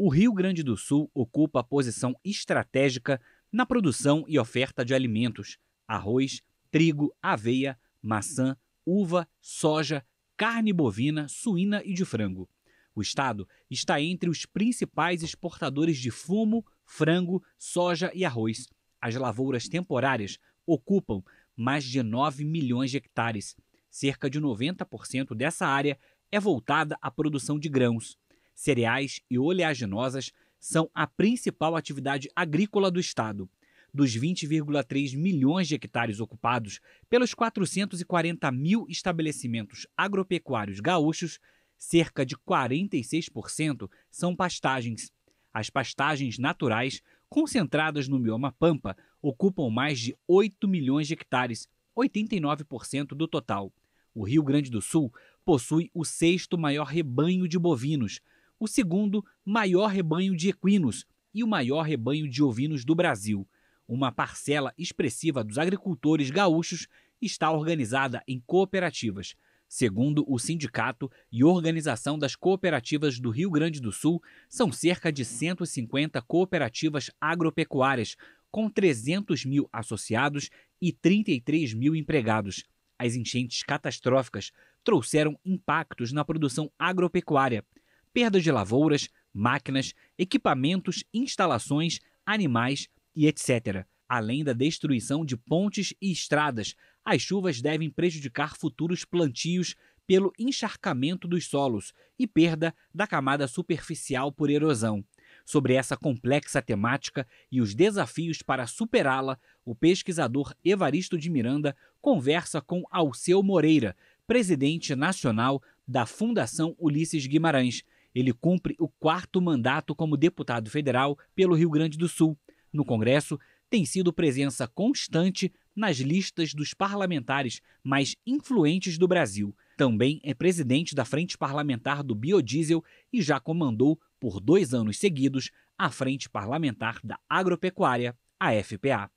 O Rio Grande do Sul ocupa a posição estratégica na produção e oferta de alimentos: arroz, trigo, aveia, maçã, uva, soja, carne bovina, suína e de frango. O estado está entre os principais exportadores de fumo, frango, soja e arroz. As lavouras temporárias ocupam mais de 9 milhões de hectares. Cerca de 90% dessa área é voltada à produção de grãos. Cereais e oleaginosas são a principal atividade agrícola do estado. Dos 20,3 milhões de hectares ocupados pelos 440 mil estabelecimentos agropecuários gaúchos, cerca de 46% são pastagens. As pastagens naturais, concentradas no bioma Pampa, ocupam mais de 8 milhões de hectares, 89% do total. O Rio Grande do Sul possui o 6º maior rebanho de bovinos, o 2º maior rebanho de equinos e o maior rebanho de ovinos do Brasil. Uma parcela expressiva dos agricultores gaúchos está organizada em cooperativas. Segundo o Sindicato e Organização das Cooperativas do Rio Grande do Sul, são cerca de 150 cooperativas agropecuárias, com 300 mil associados e 33 mil empregados. As enchentes catastróficas trouxeram impactos na produção agropecuária, perda de lavouras, máquinas, equipamentos, instalações, animais e etc. Além da destruição de pontes e estradas, as chuvas devem prejudicar futuros plantios pelo encharcamento dos solos e perda da camada superficial por erosão. Sobre essa complexa temática e os desafios para superá-la, o pesquisador Evaristo de Miranda conversa com Alceu Moreira, presidente nacional da Fundação Ulisses Guimarães. Ele cumpre o 4º mandato como deputado federal pelo Rio Grande do Sul. No Congresso, tem sido presença constante nas listas dos parlamentares mais influentes do Brasil. Também é presidente da Frente Parlamentar do Biodiesel e já comandou, por 2 anos seguidos, a Frente Parlamentar da Agropecuária, a FPA.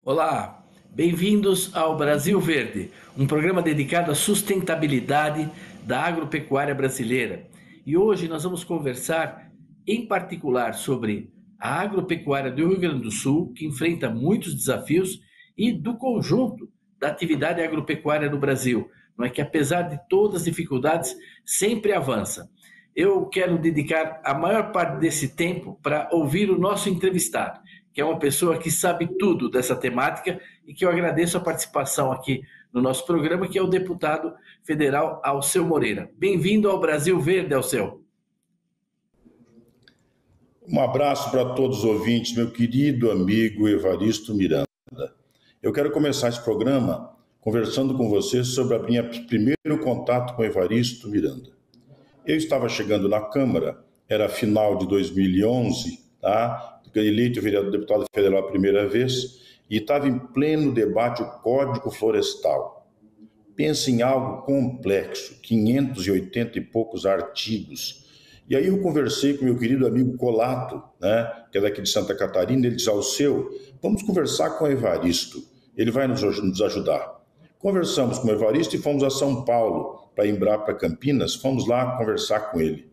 Olá, bem-vindos ao Brasil Verde, um programa dedicado à sustentabilidade da agropecuária brasileira. E hoje nós vamos conversar, em particular, sobre a agropecuária do Rio Grande do Sul, que enfrenta muitos desafios, e do conjunto da atividade agropecuária no Brasil, não é que apesar de todas as dificuldades, sempre avança. Eu quero dedicar a maior parte desse tempo para ouvir o nosso entrevistado, que é uma pessoa que sabe tudo dessa temática e que eu agradeço a participação aqui no nosso programa, que é o deputado federal Alceu Moreira. Bem-vindo ao Brasil Verde, Alceu. Um abraço para todos os ouvintes, meu querido amigo Evaristo Miranda. Eu quero começar esse programa conversando com vocês sobre o meu primeiro contato com Evaristo Miranda. Eu estava chegando na Câmara, era final de 2011, tá? Eleito deputado federal a primeira vez, e estava em pleno debate o Código Florestal. Pensa em algo complexo, 580 e poucos artigos. E aí eu conversei com meu querido amigo Colato, né, que é daqui de Santa Catarina. Ele disse: Alceu, vamos conversar com o Evaristo, ele vai nos ajudar. Conversamos com o Evaristo e fomos a São Paulo, para Embrapa Campinas, fomos lá conversar com ele.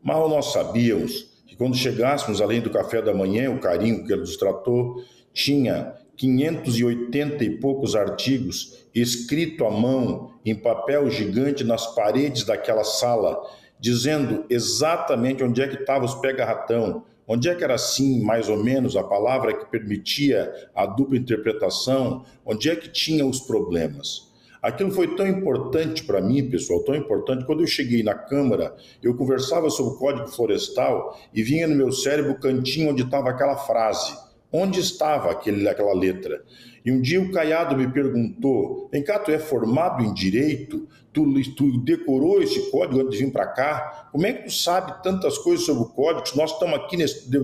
Mal nós sabíamos que quando chegássemos, além do café da manhã, o carinho que ele nos tratou, tinha 580 e poucos artigos escrito à mão, em papel gigante, nas paredes daquela sala, dizendo exatamente onde é que estavam os pega-ratão, onde é que era assim, mais ou menos, a palavra que permitia a dupla interpretação, onde é que tinha os problemas. Aquilo foi tão importante para mim, pessoal, tão importante. Quando eu cheguei na Câmara, eu conversava sobre o Código Florestal e vinha no meu cérebro o cantinho onde estava aquela frase. Onde estava aquela letra? E um dia o Caiado me perguntou: vem cá, tu é formado em Direito? Tu decorou esse código antes de vir para cá? Como é que tu sabe tantas coisas sobre o código? Nós estamos aqui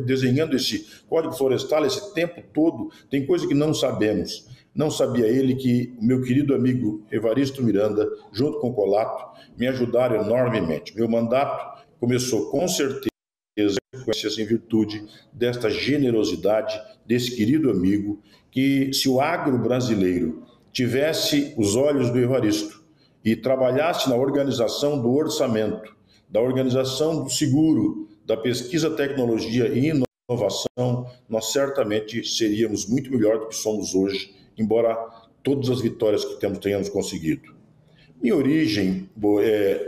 desenhando esse Código Florestal esse tempo todo, tem coisa que não sabemos. Não sabia ele que o meu querido amigo Evaristo Miranda, junto com o Colato, me ajudaram enormemente. Meu mandato começou com certeza em virtude desta generosidade desse querido amigo, que se o agro brasileiro tivesse os olhos do Evaristo e trabalhasse na organização do orçamento, da organização do seguro, da pesquisa, tecnologia e inovação, nós certamente seríamos muito melhor do que somos hoje, embora todas as vitórias que tenhamos conseguido. Minha origem,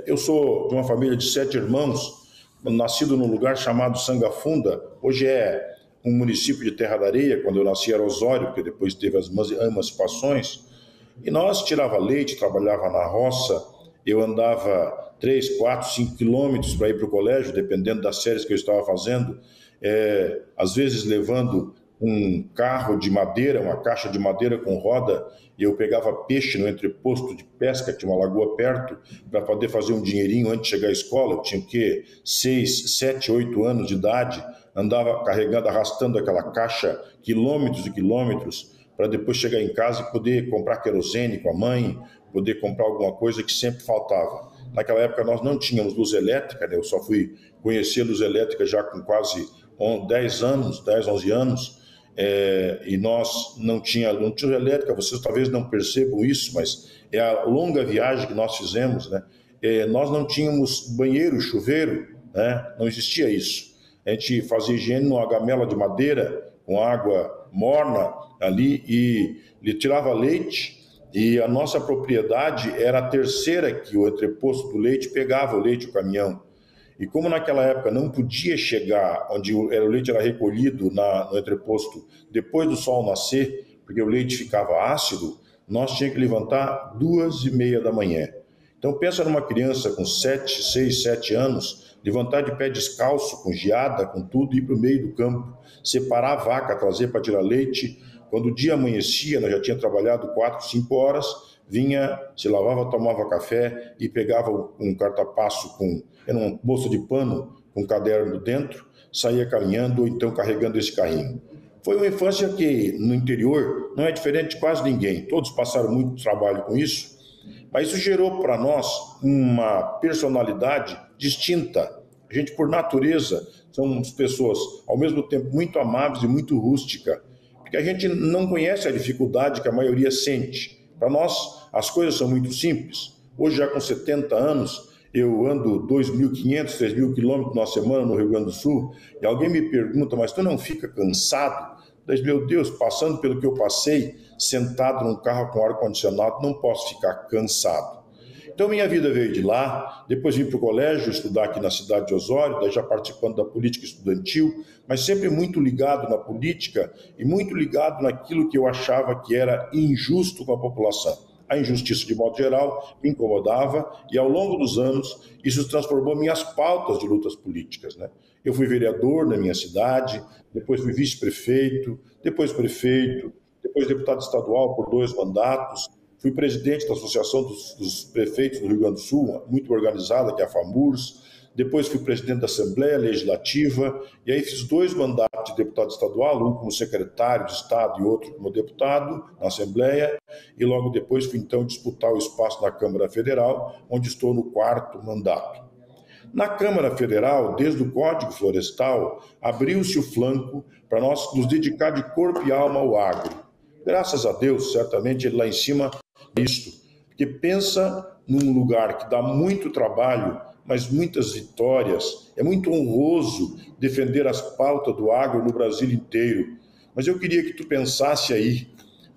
eu sou de uma família de 7 irmãos, nascido num lugar chamado Sangafunda, hoje é um município de Terra da Areia. Quando eu nasci era Osório, porque depois teve as emancipações, e nós tirava leite, trabalhava na roça. Eu andava 3, 4, 5 quilômetros para ir para o colégio, dependendo das séries que eu estava fazendo, às vezes levando um carro de madeira, uma caixa de madeira com roda, e eu pegava peixe no entreposto de pesca, que tinha uma lagoa perto, para poder fazer um dinheirinho antes de chegar à escola. Eu tinha 6, 7, 8 anos de idade, andava carregando, arrastando aquela caixa quilômetros e quilômetros, para depois chegar em casa e poder comprar querosene com a mãe, poder comprar alguma coisa que sempre faltava. Naquela época nós não tínhamos luz elétrica, né? Eu só fui conhecer luz elétrica já com quase 10 anos, 10, 11 anos, e nós não tínhamos luz elétrica. Vocês talvez não percebam isso, mas é a longa viagem que nós fizemos, né? Nós não tínhamos banheiro, chuveiro, né? Não existia isso. A gente fazia higiene numa gamela de madeira com água morna ali e lhe tirava leite, e a nossa propriedade era a terceira que o entreposto do leite pegava o leite, o caminhão. E como naquela época não podia chegar onde o leite era recolhido no entreposto depois do sol nascer, porque o leite ficava ácido, nós tínhamos que levantar 2h30 da manhã. Então pensa numa criança com 6, 7 anos, levantar de pé descalço, com geada, com tudo, ir para o meio do campo, separar a vaca, trazer para tirar leite. Quando o dia amanhecia, nós já tínhamos trabalhado 4, 5 horas, vinha, se lavava, tomava café e pegava um cartapaço era uma bolsa de pano com um caderno dentro, saía caminhando ou então carregando esse carrinho. Foi uma infância que no interior não é diferente de quase ninguém. Todos passaram muito trabalho com isso, mas isso gerou para nós uma personalidade distinta. A gente, por natureza, somos pessoas ao mesmo tempo muito amáveis e muito rústicas, porque a gente não conhece a dificuldade que a maioria sente. Para nós, as coisas são muito simples. Hoje, já com 70 anos, eu ando 2.500, 3.000 quilômetros na semana no Rio Grande do Sul, e alguém me pergunta, mas tu não fica cansado? Mas, meu Deus, passando pelo que eu passei, sentado num carro com ar-condicionado, não posso ficar cansado. Então, minha vida veio de lá, depois vim para o colégio estudar aqui na cidade de Osório, daí já participando da política estudantil, mas sempre muito ligado na política e muito ligado naquilo que eu achava que era injusto com a população. A injustiça, de modo geral, me incomodava, e ao longo dos anos isso transformou minhas pautas de lutas políticas, né? Eu fui vereador na minha cidade, depois fui vice-prefeito, depois prefeito, depois deputado estadual por 2 mandatos, fui presidente da Associação dos Prefeitos do Rio Grande do Sul, muito organizada, que é a FAMURS. Depois fui presidente da Assembleia Legislativa, e aí fiz 2 mandatos de deputado estadual, um como secretário de Estado e outro como deputado na Assembleia, e logo depois fui então disputar o espaço na Câmara Federal, onde estou no 4º mandato. Na Câmara Federal, desde o Código Florestal, abriu-se o flanco para nós nos dedicar de corpo e alma ao agro. Graças a Deus, certamente ele lá em cima é isto, porque pensa num lugar que dá muito trabalho, mas muitas vitórias. É muito honroso defender as pautas do agro no Brasil inteiro. Mas eu queria que tu pensasse aí.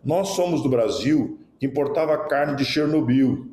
Nós somos do Brasil que importava carne de Chernobyl.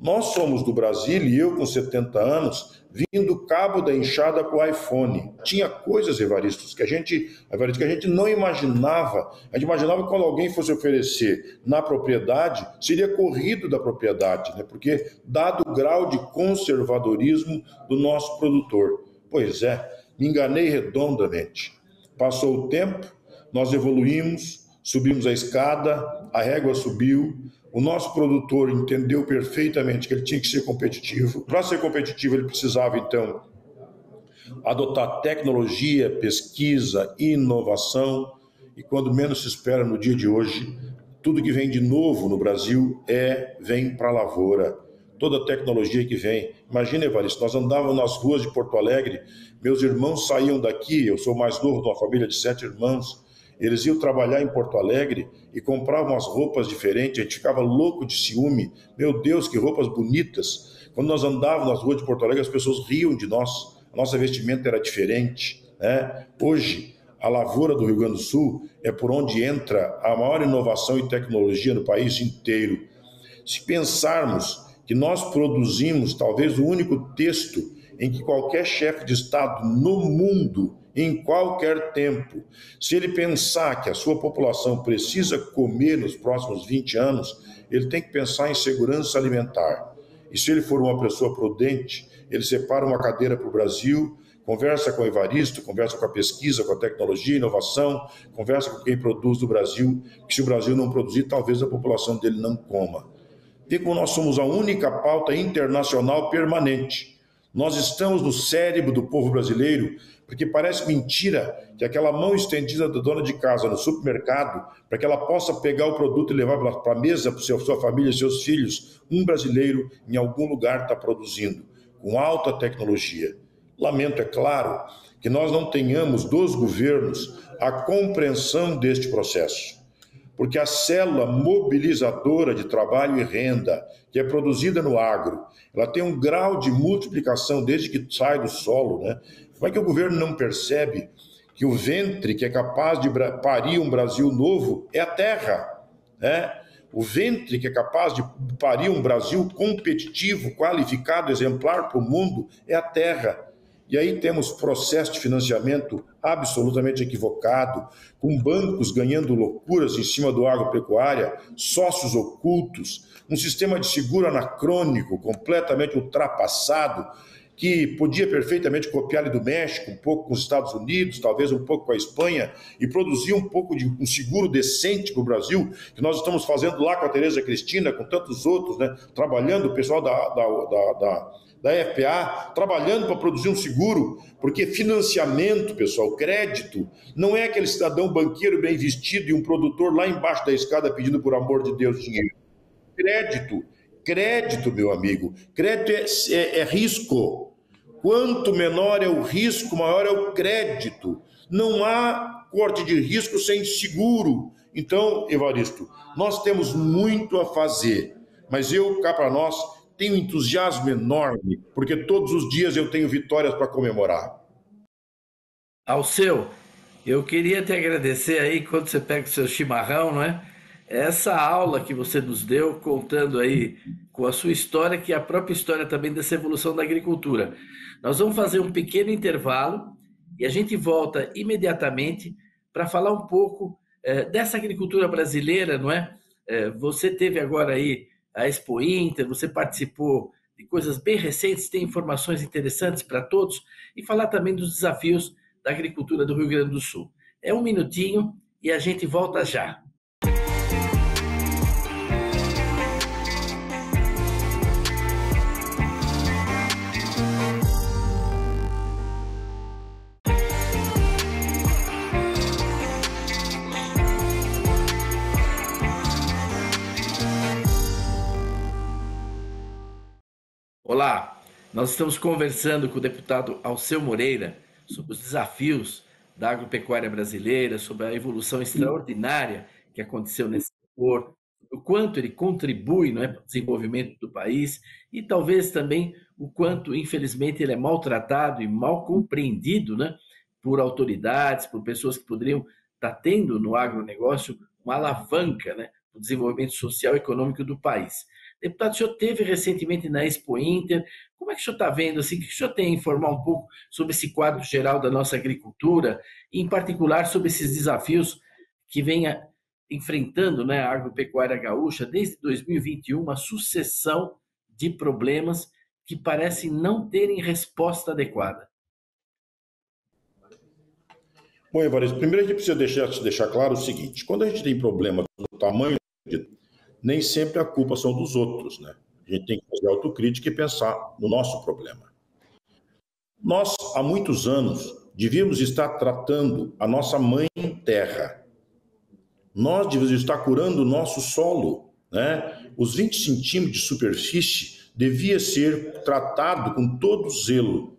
Nós somos do Brasil, e eu com 70 anos, vim do cabo da enxada para o iPhone. Tinha coisas, Evaristo, que a gente não imaginava. A gente imaginava que quando alguém fosse oferecer na propriedade, seria corrido da propriedade, né? Porque dado o grau de conservadorismo do nosso produtor. Pois é, me enganei redondamente. Passou o tempo, nós evoluímos, subimos a escada, a régua subiu. O nosso produtor entendeu perfeitamente que ele tinha que ser competitivo. Para ser competitivo, ele precisava, então, adotar tecnologia, pesquisa, inovação. E quando menos se espera no dia de hoje, tudo que vem de novo no Brasil vem para a lavoura. Toda a tecnologia que vem. Imagina, Evaristo, nós andávamos nas ruas de Porto Alegre, meus irmãos saíam daqui, eu sou mais novo de uma família de 7 irmãos, Eles iam trabalhar em Porto Alegre e compravam umas roupas diferentes, a gente ficava louco de ciúme. Meu Deus, que roupas bonitas. Quando nós andávamos nas ruas de Porto Alegre, as pessoas riam de nós. A nossa vestimenta era diferente, né? Hoje, a lavoura do Rio Grande do Sul é por onde entra a maior inovação e tecnologia no país inteiro. Se pensarmos que nós produzimos talvez o único texto em que qualquer chefe de Estado no mundo, em qualquer tempo, se ele pensar que a sua população precisa comer nos próximos 20 anos, ele tem que pensar em segurança alimentar. E se ele for uma pessoa prudente, ele separa uma cadeira para o Brasil, conversa com o Evaristo, conversa com a pesquisa, com a tecnologia, inovação, conversa com quem produz do Brasil, que se o Brasil não produzir, talvez a população dele não coma. Vê como nós somos a única pauta internacional permanente. Nós estamos no cérebro do povo brasileiro, porque parece mentira que aquela mão estendida da dona de casa no supermercado, para que ela possa pegar o produto e levar para a mesa, para sua família e seus filhos, um brasileiro em algum lugar está produzindo, com alta tecnologia. Lamento, é claro, que nós não tenhamos dos governos a compreensão deste processo, porque a célula mobilizadora de trabalho e renda, que é produzida no agro, ela tem um grau de multiplicação desde que sai do solo, né? Como é que o governo não percebe que o ventre que é capaz de parir um Brasil novo é a terra, né? O ventre que é capaz de parir um Brasil competitivo, qualificado, exemplar para o mundo é a terra. E aí temos processo de financiamento absolutamente equivocado, com bancos ganhando loucuras em cima do agropecuária, sócios ocultos, um sistema de seguro anacrônico, completamente ultrapassado, que podia perfeitamente copiar do México, um pouco com os Estados Unidos, talvez um pouco com a Espanha, e produzir um pouco de um seguro decente para o Brasil, que nós estamos fazendo lá com a Tereza Cristina, com tantos outros, né, trabalhando, o pessoal da FPA, trabalhando para produzir um seguro, porque financiamento, pessoal, crédito, não é aquele cidadão banqueiro bem vestido e um produtor lá embaixo da escada pedindo, por amor de Deus, dinheiro. Crédito, meu amigo, crédito é risco. Quanto menor é o risco, maior é o crédito. Não há corte de risco sem seguro. Então, Evaristo, nós temos muito a fazer, mas eu, cá para nós, tenho um entusiasmo enorme, porque todos os dias eu tenho vitórias para comemorar. Alceu, eu queria te agradecer aí quando você pega o seu chimarrão, não é? Essa aula que você nos deu, contando aí com a sua história, que é a própria história também dessa evolução da agricultura. Nós vamos fazer um pequeno intervalo e a gente volta imediatamente para falar um pouco dessa agricultura brasileira, não é? Você teve agora aí a Expo Inter, você participou de coisas bem recentes, tem informações interessantes para todos, e falar também dos desafios da agricultura do Rio Grande do Sul. É um minutinho e a gente volta já. Olá, nós estamos conversando com o deputado Alceu Moreira sobre os desafios da agropecuária brasileira, sobre a evolução extraordinária que aconteceu nesse setor, o quanto ele contribui, não é, para o desenvolvimento do país e talvez também o quanto, infelizmente, ele é maltratado e mal compreendido, né, por autoridades, por pessoas que poderiam estar tendo no agronegócio uma alavanca, né, para o desenvolvimento social e econômico do país. Deputado, o senhor esteve recentemente na Expo Inter. Como é que o senhor está vendo? Assim, o que o senhor tem a informar um pouco sobre esse quadro geral da nossa agricultura, e em particular sobre esses desafios que vem enfrentando, né, a agropecuária gaúcha desde 2021, uma sucessão de problemas que parecem não terem resposta adequada? Bom, Evaristo, primeiro a gente precisa deixar claro o seguinte: quando a gente tem problema do tamanho nem sempre a culpa são dos outros, né? A gente tem que fazer autocrítica e pensar no nosso problema. Nós, há muitos anos, devíamos estar tratando a nossa mãe terra. Nós devíamos estar curando o nosso solo, né? Os 20 centímetros de superfície devia ser tratado com todo zelo.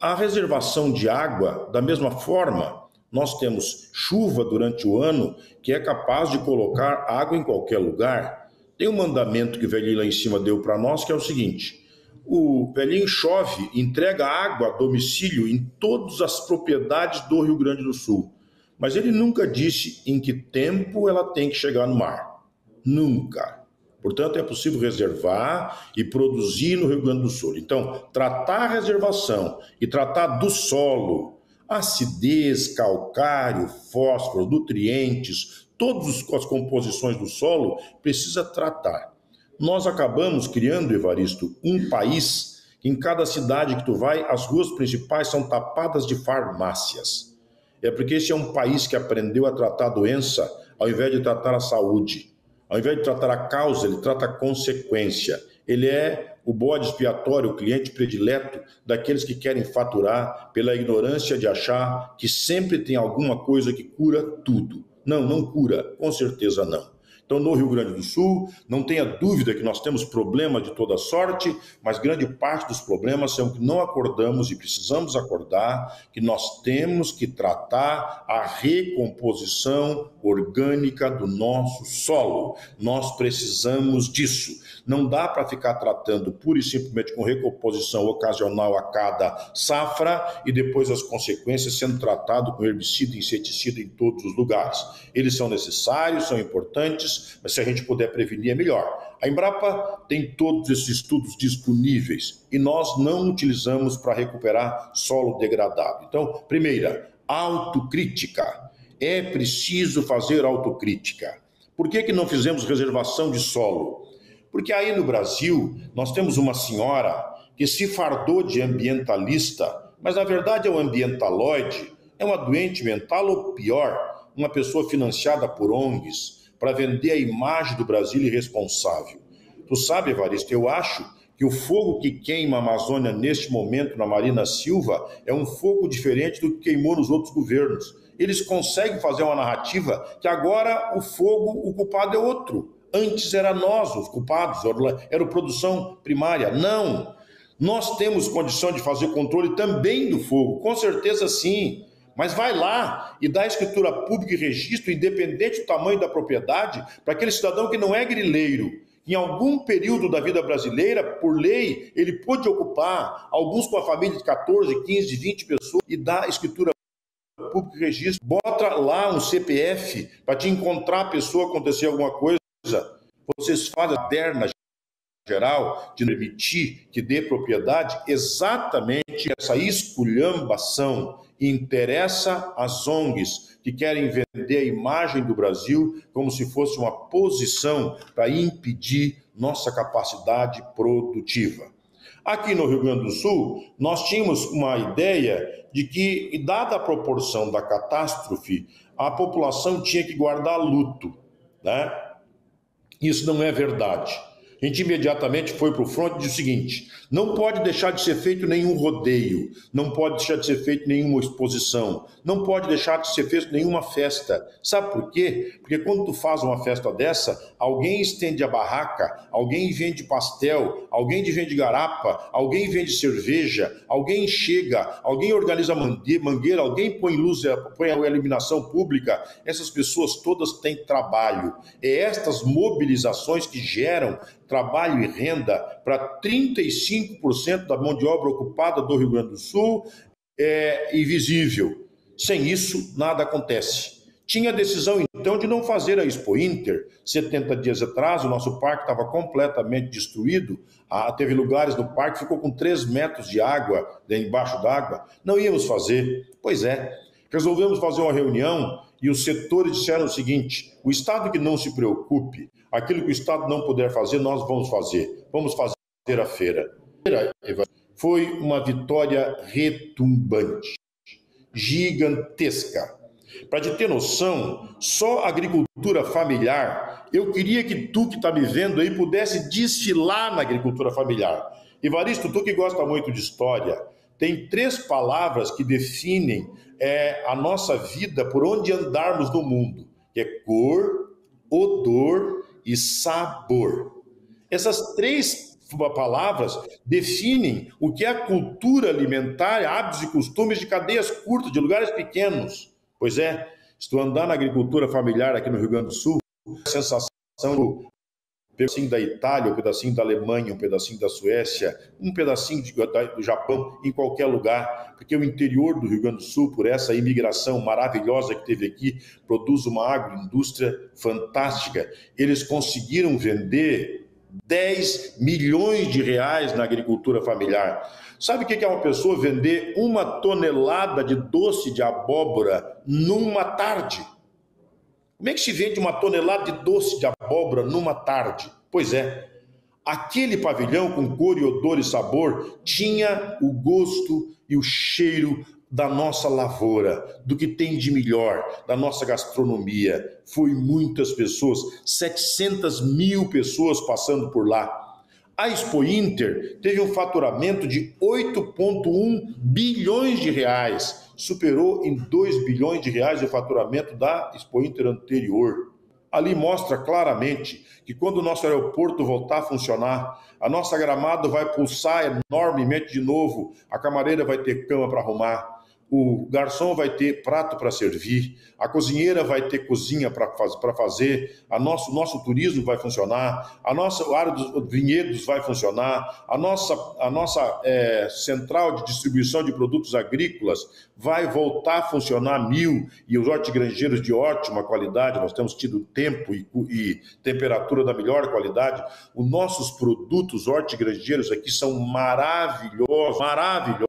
A reservação de água, da mesma forma, nós temos chuva durante o ano que é capaz de colocar água em qualquer lugar. Tem um mandamento que o velhinho lá em cima deu para nós, que é o seguinte: o velhinho chove, entrega água a domicílio em todas as propriedades do Rio Grande do Sul. Mas ele nunca disse em que tempo ela tem que chegar no mar. Nunca. Portanto, é possível reservar e produzir no Rio Grande do Sul. Então, tratar a reservação e tratar do solo, acidez, calcário, fósforo, nutrientes, todas as composições do solo, precisa tratar. Nós acabamos criando, Evaristo, um país que em cada cidade que tu vai, as ruas principais são tapadas de farmácias. É porque esse é um país que aprendeu a tratar a doença ao invés de tratar a saúde. Ao invés de tratar a causa, ele trata a consequência. Ele é o bode expiatório, o cliente predileto daqueles que querem faturar pela ignorância de achar que sempre tem alguma coisa que cura tudo. Não, não cura, com certeza não. Então, no Rio Grande do Sul, não tenha dúvida que nós temos problemas de toda sorte, mas grande parte dos problemas são que não acordamos e precisamos acordar, que nós temos que tratar a recomposição orgânica do nosso solo. Nós precisamos disso. Não dá para ficar tratando pura e simplesmente com recomposição ocasional a cada safra e depois as consequências sendo tratado com herbicida e inseticida em todos os lugares. Eles são necessários, são importantes, mas se a gente puder prevenir é melhor. A Embrapa tem todos esses estudos disponíveis e nós não utilizamos para recuperar solo degradado. Então, primeira, autocrítica. É preciso fazer autocrítica. Por que não fizemos reservação de solo? Porque aí no Brasil nós temos uma senhora que se fardou de ambientalista, mas na verdade é um ambientaloide, é uma doente mental ou pior, uma pessoa financiada por ONGs para vender a imagem do Brasil irresponsável. Tu sabe, Evaristo, eu acho que o fogo que queima a Amazônia neste momento na Marina Silva é um fogo diferente do que queimou nos outros governos. Eles conseguem fazer uma narrativa que agora o fogo, o culpado é outro. Antes era nós os culpados, era a produção primária. Não, nós temos condição de fazer controle também do fogo, com certeza sim. Mas vai lá e dá escritura pública e registro, independente do tamanho da propriedade, para aquele cidadão que não é grileiro. Em algum período da vida brasileira, por lei, ele pôde ocupar, alguns com a família de 14, 15, 20 pessoas, e dá escritura pública e registro. Bota lá um CPF para te encontrar a pessoa, acontecer alguma coisa. Vocês fazem a terna geral de permitir que dê propriedade, exatamente essa esculhambação interessa às ONGs que querem vender a imagem do Brasil como se fosse uma posição para impedir nossa capacidade produtiva. Aqui no Rio Grande do Sul, nós tínhamos uma ideia de que, dada a proporção da catástrofe, a população tinha que guardar luto, né? Isso não é verdade. A gente imediatamente foi para o front e disse o seguinte: não pode deixar de ser feito nenhum rodeio, não pode deixar de ser feito nenhuma exposição, não pode deixar de ser feito nenhuma festa. Sabe por quê? Porque quando tu faz uma festa dessa, alguém estende a barraca, alguém vende pastel, alguém vende garapa, alguém vende cerveja, alguém chega, alguém organiza mangueira, alguém põe luz, põe a iluminação pública. Essas pessoas todas têm trabalho. É estas mobilizações que geram trabalho e renda para 35% da mão de obra ocupada do Rio Grande do Sul é invisível. Sem isso, nada acontece. Tinha a decisão, então, de não fazer a Expo Inter. 70 dias atrás, o nosso parque estava completamente destruído. Teve lugares no parque que ficou com 3 metros de água embaixo d'água. Não íamos fazer. Pois é. Resolvemos fazer uma reunião e os setores disseram o seguinte: o Estado que não se preocupe, aquilo que o Estado não puder fazer, nós vamos fazer. Vamos fazer a feira. Foi uma vitória retumbante, gigantesca. Para te ter noção, só a agricultura familiar, eu queria que tu que está me vendo aí pudesse desfilar na agricultura familiar. Evaristo, tu que gosta muito de história, tem 3 palavras que definem a nossa vida por onde andarmos no mundo, que é cor, odor e sabor. Essas 3 palavras definem o que é a cultura alimentar, hábitos e costumes de cadeias curtas, de lugares pequenos. Pois é, estou andando na agricultura familiar aqui no Rio Grande do Sul, a sensação do pedacinho da Itália, um pedacinho da Alemanha, um pedacinho da Suécia, um pedacinho do Japão, em qualquer lugar, porque o interior do Rio Grande do Sul, por essa imigração maravilhosa que teve aqui, produz uma agroindústria fantástica. Eles conseguiram vender 10 milhões de reais na agricultura familiar. Sabe o que é uma pessoa vender 1 tonelada de doce de abóbora numa tarde? Como é que se vende 1 tonelada de doce de abóbora numa tarde? Pois é, aquele pavilhão com cor e odor e sabor tinha o gosto e o cheiro da nossa lavoura, do que tem de melhor, da nossa gastronomia. Foi muitas pessoas, 700 mil pessoas passando por lá. A Expo Inter teve um faturamento de 8,1 bilhões de reais, superou em 2 bilhões de reais o faturamento da Expo Inter anterior. Ali mostra claramente que quando o nosso aeroporto voltar a funcionar, a nossa Gramado vai pulsar enormemente de novo, a camareira vai ter cama para arrumar, o garçom vai ter prato para servir, a cozinheira vai ter cozinha para fazer, nosso turismo vai funcionar, a área dos vinhedos vai funcionar, a nossa central de distribuição de produtos agrícolas vai voltar a funcionar 1000, e os hortigranjeiros de ótima qualidade, nós temos tido tempo e temperatura da melhor qualidade. Os nossos produtos hortigranjeiros aqui são maravilhosos, maravilhosos.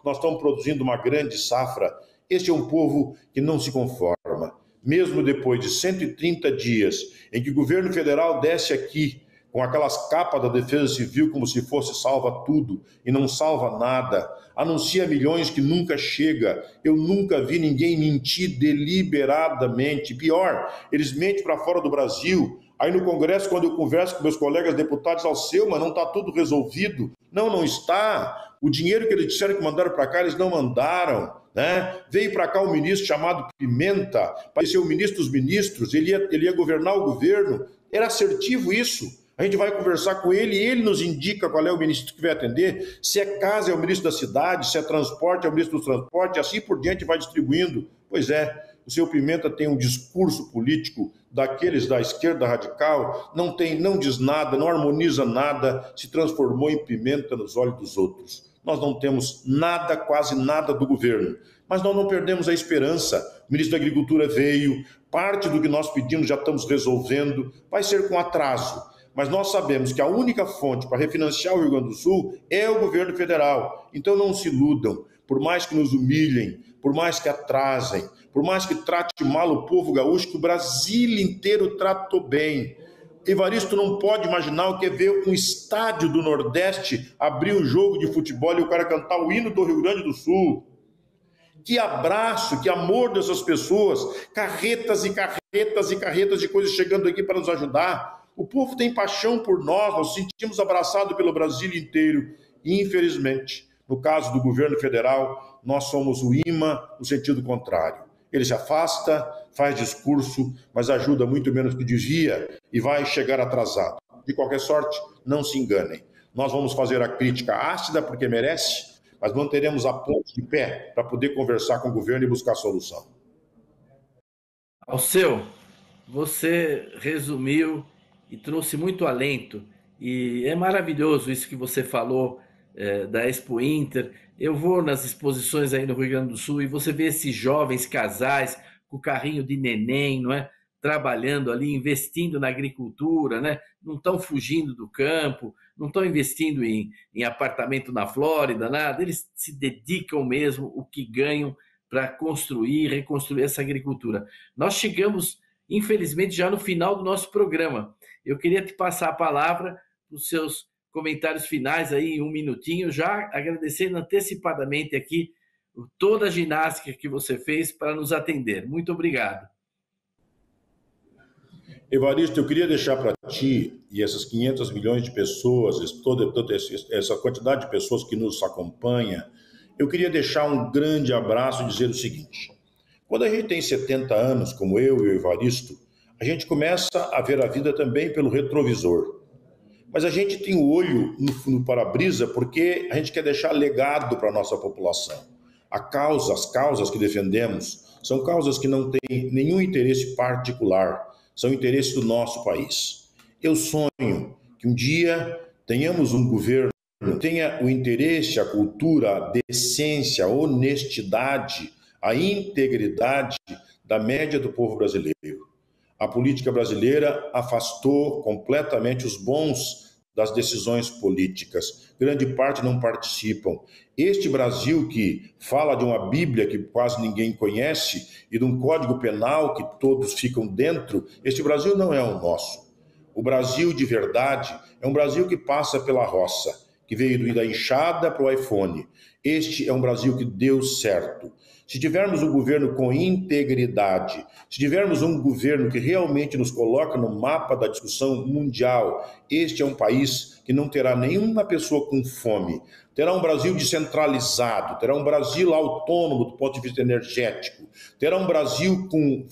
Nós estamos produzindo uma grande safra. Este é um povo que não se conforma. Mesmo depois de 130 dias em que o governo federal desce aqui com aquelas capas da Defesa Civil como se fosse salva tudo e não salva nada, anuncia milhões que nunca chega. Eu nunca vi ninguém mentir deliberadamente. Pior, eles mentem para fora do Brasil. Aí no Congresso, quando eu converso com meus colegas deputados, mas não está tudo resolvido. Não está. O dinheiro que eles disseram que mandaram para cá, eles não mandaram, né? Veio para cá um ministro chamado Pimenta, para ser o ministro dos ministros, ele ia governar o governo. Era assertivo isso. A gente vai conversar com ele e ele nos indica qual é o ministro que vai atender. Se é casa, é o ministro da cidade, se é transporte, é o ministro do transporte, assim por diante vai distribuindo. Pois é, o seu Pimenta tem um discurso político daqueles da esquerda radical, não diz nada, não harmoniza nada, se transformou em pimenta nos olhos dos outros. Nós não temos nada, quase nada do governo, mas nós não perdemos a esperança. O ministro da Agricultura veio, parte do que nós pedimos já estamos resolvendo, vai ser com atraso, mas nós sabemos que a única fonte para refinanciar o Rio Grande do Sul é o governo federal. Então não se iludam, por mais que nos humilhem, por mais que atrasem, por mais que trate mal o povo gaúcho, que o Brasil inteiro tratou bem. Evaristo não pode imaginar o que é ver um estádio do Nordeste abrir um jogo de futebol e o cara cantar o hino do Rio Grande do Sul. Que abraço, que amor dessas pessoas, carretas e carretas e carretas de coisas chegando aqui para nos ajudar. O povo tem paixão por nós nos sentimos abraçados pelo Brasil inteiro. E, infelizmente, no caso do governo federal, nós somos o imã no sentido contrário. Ele se afasta, faz discurso, mas ajuda muito menos que devia e vai chegar atrasado. De qualquer sorte, não se enganem. Nós vamos fazer a crítica ácida porque merece, mas manteremos a ponte de pé para poder conversar com o governo e buscar solução. Alceu, você resumiu e trouxe muito alento. E é maravilhoso isso que você falou da Expo Inter. Eu vou nas exposições aí no Rio Grande do Sul e você vê esses jovens casais com o carrinho de neném, não é? Trabalhando ali, investindo na agricultura, né? Não estão fugindo do campo, não estão investindo em apartamento na Flórida, nada. Eles se dedicam mesmo o que ganham para construir, reconstruir essa agricultura. Nós chegamos, infelizmente, já no final do nosso programa. Eu queria te passar a palavra para os seus comentários finais aí em 1 minutinho, já agradecendo antecipadamente aqui toda a ginástica que você fez para nos atender. Muito obrigado. Evaristo, eu queria deixar para ti e essas 500 milhões de pessoas, toda essa quantidade de pessoas que nos acompanha, eu queria deixar um grande abraço e dizer o seguinte: quando a gente tem 70 anos, como eu e o Evaristo, a gente começa a ver a vida também pelo retrovisor. Mas a gente tem o olho no para-brisa porque a gente quer deixar legado para a nossa população. as causas que defendemos, são causas que não têm nenhum interesse particular, são interesses do nosso país. Eu sonho que um dia tenhamos um governo que tenha o interesse, a cultura, a decência, a honestidade, a integridade da média do povo brasileiro. A política brasileira afastou completamente os bons das decisões políticas. Grande parte não participam. Este Brasil que fala de uma Bíblia que quase ninguém conhece e de um Código Penal que todos ficam dentro, este Brasil não é o nosso. O Brasil de verdade é um Brasil que passa pela roça, que veio da enxada para o iPhone. Este é um Brasil que deu certo. Se tivermos um governo com integridade, se tivermos um governo que realmente nos coloca no mapa da discussão mundial, este é um país que não terá nenhuma pessoa com fome, terá um Brasil descentralizado, terá um Brasil autônomo do ponto de vista energético, terá um Brasil com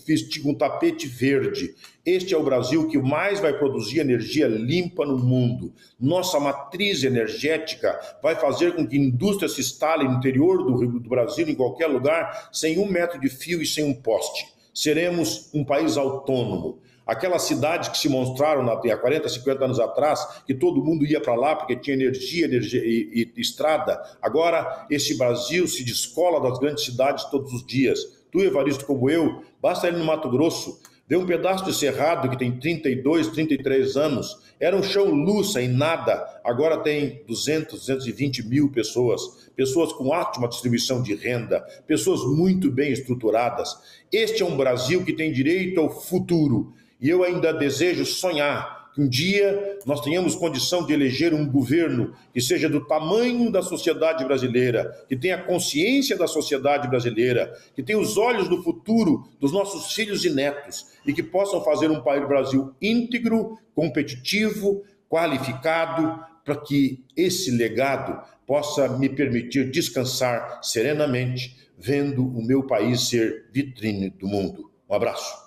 um tapete verde. Este é o Brasil que mais vai produzir energia limpa no mundo. Nossa matriz energética vai fazer com que indústrias se instalem no interior do Brasil, em qualquer lugar, sem 1 metro de fio e sem um poste. Seremos um país autônomo. Aquelas cidades que se mostraram há 40, 50 anos atrás, que todo mundo ia para lá porque tinha energia e estrada, agora esse Brasil se descola das grandes cidades todos os dias. Tu, Evaristo, como eu, basta ir no Mato Grosso, ver um pedaço de cerrado que tem 32, 33 anos, era um chão luz, sem nada, agora tem 200, 220 mil pessoas, pessoas com ótima distribuição de renda, pessoas muito bem estruturadas. Este é um Brasil que tem direito ao futuro. E eu ainda desejo sonhar que um dia nós tenhamos condição de eleger um governo que seja do tamanho da sociedade brasileira, que tenha consciência da sociedade brasileira, que tenha os olhos do futuro dos nossos filhos e netos e que possam fazer um país Brasil íntegro, competitivo, qualificado, para que esse legado possa me permitir descansar serenamente, vendo o meu país ser vitrine do mundo. Um abraço.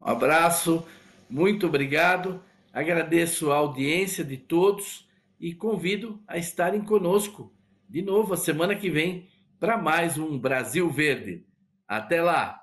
Um abraço, muito obrigado. Agradeço a audiência de todos e convido a estarem conosco de novo a semana que vem para mais um Brasil Verde. Até lá!